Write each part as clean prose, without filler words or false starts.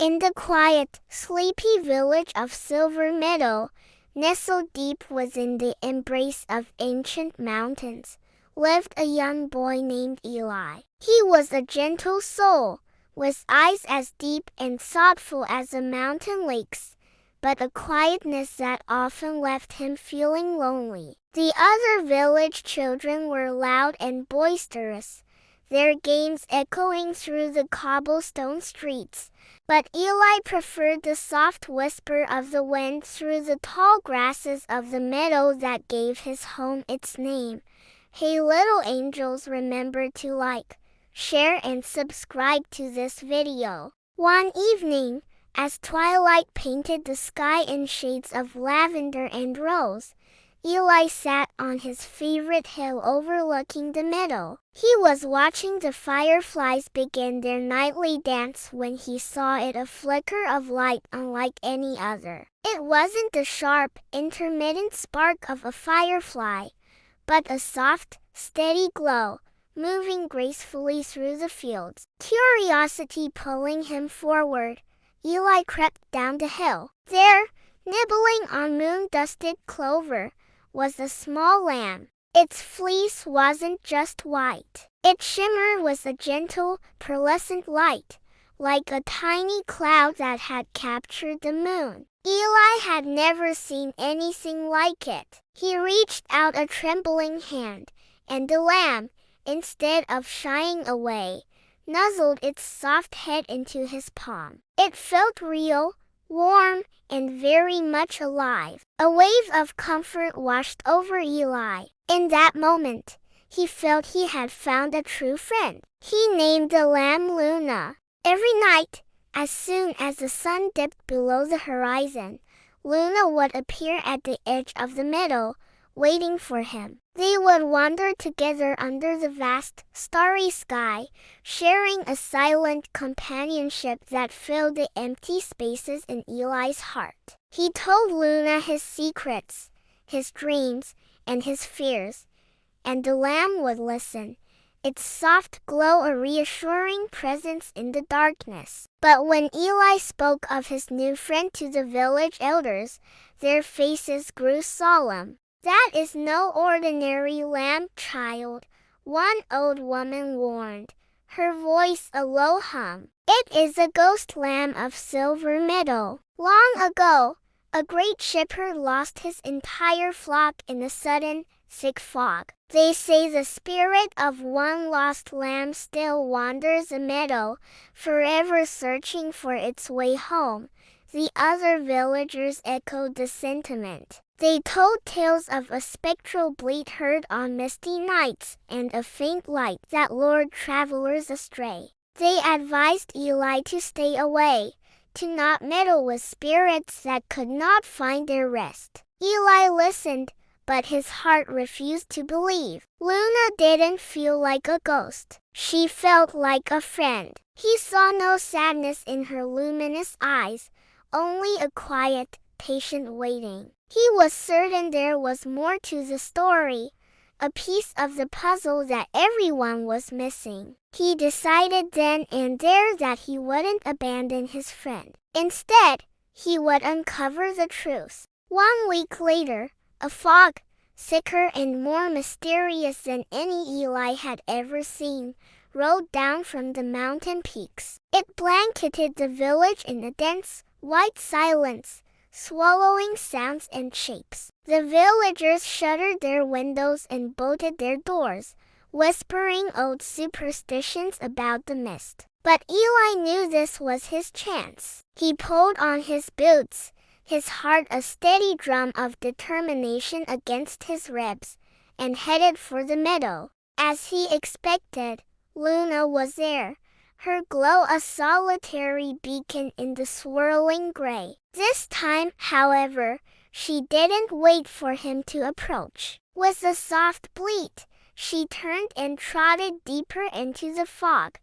In the quiet, sleepy village of Silver Meadow, nestled deep within the embrace of ancient mountains, lived a young boy named Eli. He was a gentle soul, with eyes as deep and thoughtful as the mountain lakes, but a quietness that often left him feeling lonely. The other village children were loud and boisterous, their games echoing through the cobblestone streets, but Eli preferred the soft whisper of the wind through the tall grasses of the meadow that gave his home its name. Hey little angels, remember to like, share and subscribe to this video. One evening, as twilight painted the sky in shades of lavender and rose, Eli sat on his favorite hill overlooking the meadow. He was watching the fireflies begin their nightly dance when he saw it, a flicker of light unlike any other. It wasn't the sharp, intermittent spark of a firefly, but a soft, steady glow, moving gracefully through the fields. Curiosity pulling him forward, Eli crept down the hill. There, nibbling on moon-dusted clover, was a small lamb. Its fleece wasn't just white. Its shimmer was a gentle, pearlescent light, like a tiny cloud that had captured the moon. Eli had never seen anything like it. He reached out a trembling hand, and the lamb, instead of shying away, nuzzled its soft head into his palm. It felt real, warm, and very much alive. A wave of comfort washed over Eli. In that moment, he felt he had found a true friend. He named the lamb Luna. Every night, as soon as the sun dipped below the horizon, Luna would appear at the edge of the meadow, waiting for him. They would wander together under the vast, starry sky, sharing a silent companionship that filled the empty spaces in Eli's heart. He told Luna his secrets, his dreams, and his fears, and the lamb would listen, its soft glow a reassuring presence in the darkness. But when Eli spoke of his new friend to the village elders, their faces grew solemn. "That is no ordinary lamb, child," one old woman warned, her voice a low hum. "It is a ghost lamb of Silver Meadow. Long ago, a great shepherd lost his entire flock in a sudden, thick fog. They say the spirit of one lost lamb still wanders the meadow, forever searching for its way home." The other villagers echoed the sentiment. They told tales of a spectral bleat heard on misty nights and a faint light that lured travelers astray. They advised Eli to stay away, to not meddle with spirits that could not find their rest. Eli listened, but his heart refused to believe. Luna didn't feel like a ghost. She felt like a friend. He saw no sadness in her luminous eyes, only a quiet, patient waiting. He was certain there was more to the story, a piece of the puzzle that everyone was missing. He decided then and there that he wouldn't abandon his friend. Instead, he would uncover the truth. 1 week later, a fog, thicker and more mysterious than any Eli had ever seen, rolled down from the mountain peaks. It blanketed the village in a dense, white silence, swallowing sounds and shapes. The villagers shuttered their windows and bolted their doors, whispering old superstitions about the mist. But Eli knew this was his chance. He pulled on his boots, his heart a steady drum of determination against his ribs, and headed for the meadow. As he expected, Luna was there, her glow a solitary beacon in the swirling gray. This time, however, she didn't wait for him to approach. With a soft bleat, she turned and trotted deeper into the fog,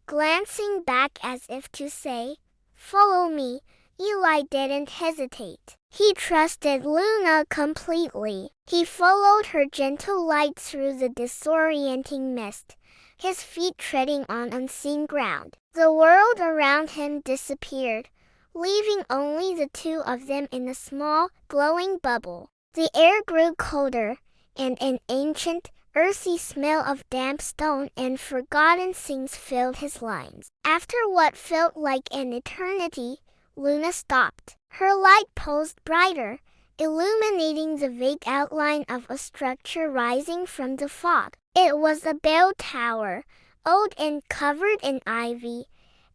glancing back as if to say, "Follow me." Eli didn't hesitate. He trusted Luna completely. He followed her gentle light through the disorienting mist, his feet treading on unseen ground. The world around him disappeared, leaving only the two of them in a small, glowing bubble. The air grew colder, and an ancient, earthy smell of damp stone and forgotten things filled his lungs. After what felt like an eternity, Luna stopped. Her light pulsed brighter, illuminating the vague outline of a structure rising from the fog. It was a bell tower, old and covered in ivy,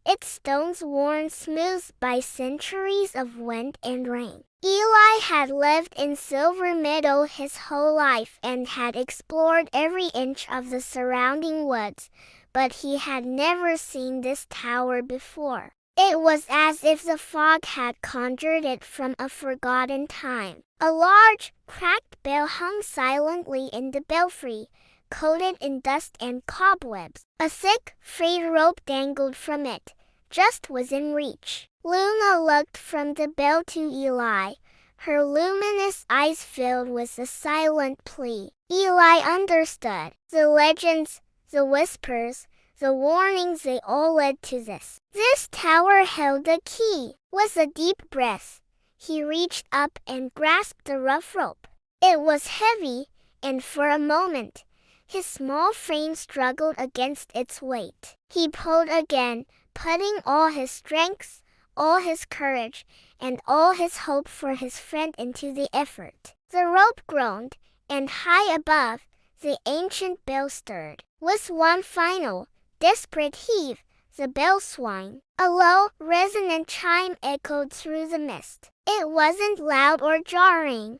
its stones worn smooth by centuries of wind and rain. Eli had lived in Silver Meadow his whole life and had explored every inch of the surrounding woods, but he had never seen this tower before. It was as if the fog had conjured it from a forgotten time. A large, cracked bell hung silently in the belfry, coated in dust and cobwebs. A thick, frayed rope dangled from it, just within reach. Luna looked from the bell to Eli, her luminous eyes filled with a silent plea. Eli understood. The legends, the whispers, the warnings, they all led to this. This tower held the key. With a deep breath, he reached up and grasped the rough rope. It was heavy, and for a moment, his small frame struggled against its weight. He pulled again, putting all his strength, all his courage, and all his hope for his friend into the effort. The rope groaned, and high above, the ancient bell stirred. With one final, desperate heave, the bell swung. A low, resonant chime echoed through the mist. It wasn't loud or jarring,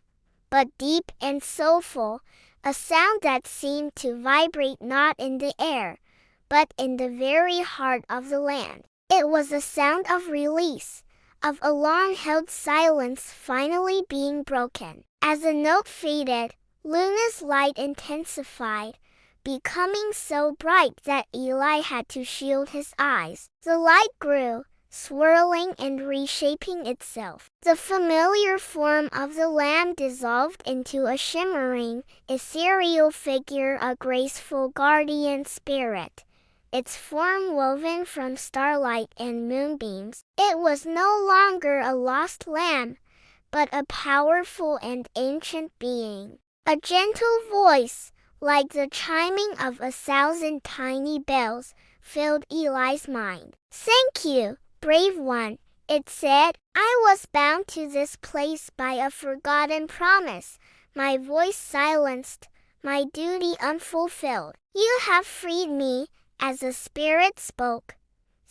but deep and soulful, a sound that seemed to vibrate not in the air, but in the very heart of the land. It was a sound of release, of a long-held silence finally being broken. As the note faded, Luna's light intensified, becoming so bright that Eli had to shield his eyes. The light grew, swirling and reshaping itself. The familiar form of the lamb dissolved into a shimmering, ethereal figure, a graceful guardian spirit, its form woven from starlight and moonbeams. It was no longer a lost lamb, but a powerful and ancient being. A gentle voice, like the chiming of 1,000 tiny bells, filled Eli's mind. "Thank you, brave one," it said. "I was bound to this place by a forgotten promise, my voice silenced, my duty unfulfilled. You have freed me." As the spirit spoke,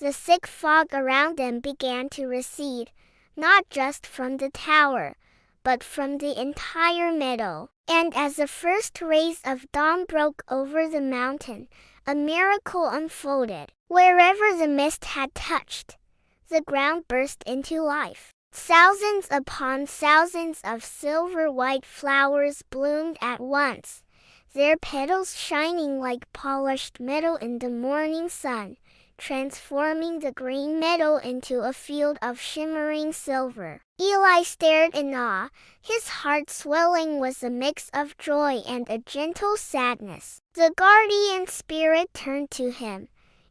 the thick fog around them began to recede, not just from the tower, but from the entire meadow. And as the first rays of dawn broke over the mountain, a miracle unfolded. Wherever the mist had touched, the ground burst into life. Thousands upon thousands of silver-white flowers bloomed at once, their petals shining like polished metal in the morning sun, transforming the green meadow into a field of shimmering silver. Eli stared in awe, his heart swelling with a mix of joy and a gentle sadness. The guardian spirit turned to him,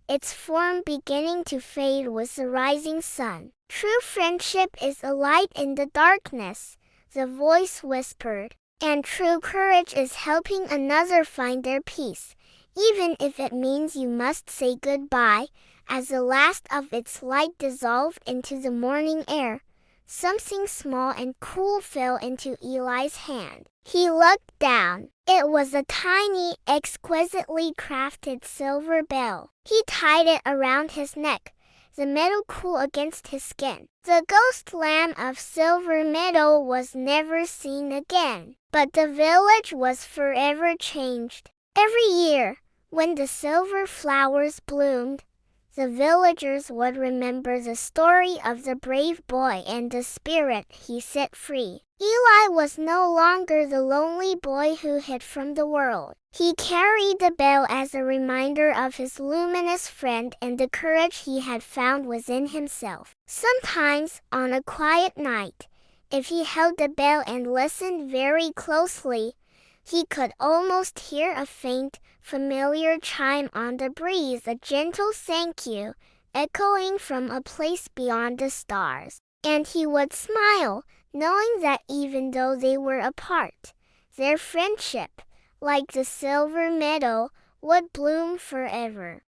its form beginning to fade with the rising sun. "True friendship is a light in the darkness," the voice whispered, "and true courage is helping another find their peace, even if it means you must say goodbye." As the last of its light dissolved into the morning air, something small and cool fell into Eli's hand. He looked down. It was a tiny, exquisitely crafted silver bell. He tied it around his neck, the metal cool against his skin. The ghost lamb of Silver Meadow was never seen again, but the village was forever changed. Every year, when the silver flowers bloomed, the villagers would remember the story of the brave boy and the spirit he set free. Eli was no longer the lonely boy who hid from the world. He carried the bell as a reminder of his luminous friend and the courage he had found within himself. Sometimes, on a quiet night, if he held the bell and listened very closely, he could almost hear a faint, familiar chime on the breeze, a gentle thank you, echoing from a place beyond the stars. And he would smile, knowing that even though they were apart, their friendship, like the Silver Meadow, would bloom forever.